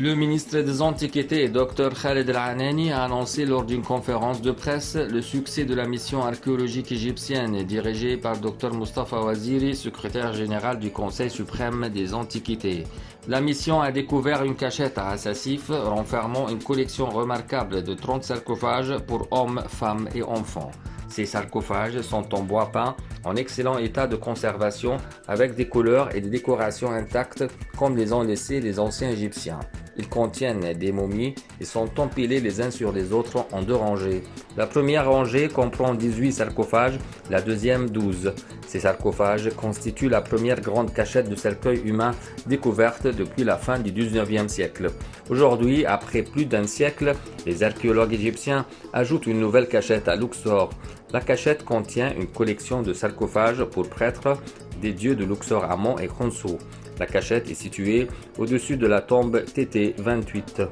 Le ministre des Antiquités, Dr Khaled El-Anani, a annoncé lors d'une conférence de presse le succès de la mission archéologique égyptienne dirigée par Dr Mustafa Waziri, secrétaire général du Conseil suprême des Antiquités. La mission a découvert une cachette à Asasif renfermant une collection remarquable de 30 sarcophages pour hommes, femmes et enfants. Ces sarcophages sont en bois peint, en excellent état de conservation, avec des couleurs et des décorations intactes comme les ont laissé les anciens Égyptiens. Ils contiennent des momies et sont empilés les uns sur les autres en 2 rangées. La première rangée comprend 18 sarcophages, la deuxième 12. Ces sarcophages constituent la première grande cachette de cercueil humain découverte depuis la fin du 19e siècle. Aujourd'hui, après plus d'1 siècle, les archéologues égyptiens ajoutent une nouvelle cachette à Luxor. La cachette contient une collection de sarcophages pour prêtres des dieux de Luxor, Amon et Khonsou. La cachette est située au-dessus de la tombe TT28.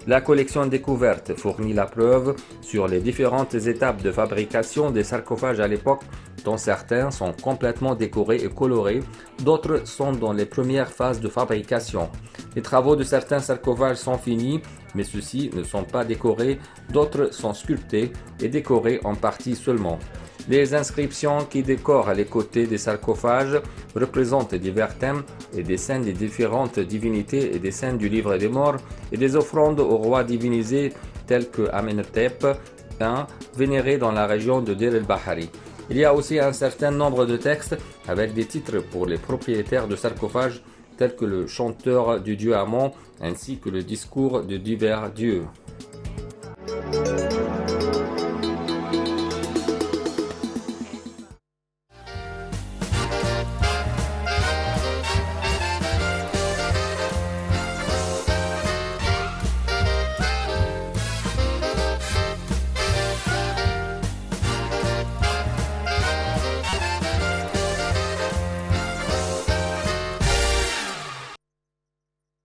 La collection découverte fournit la preuve sur les différentes étapes de fabrication des sarcophages à l'époque, dont certains sont complètement décorés et colorés, d'autres sont dans les premières phases de fabrication. Les travaux de certains sarcophages sont finis, mais ceux-ci ne sont pas décorés, d'autres sont sculptés et décorés en partie seulement. Les inscriptions qui décorent les côtés des sarcophages représentent divers thèmes et des scènes des différentes divinités et des scènes du livre des morts et des offrandes aux rois divinisés tels que Amenhotep I, vénéré dans la région de Deir el-Bahari. Il y a aussi un certain nombre de textes avec des titres pour les propriétaires de sarcophages tels que le chanteur du dieu Amon ainsi que le discours de divers dieux.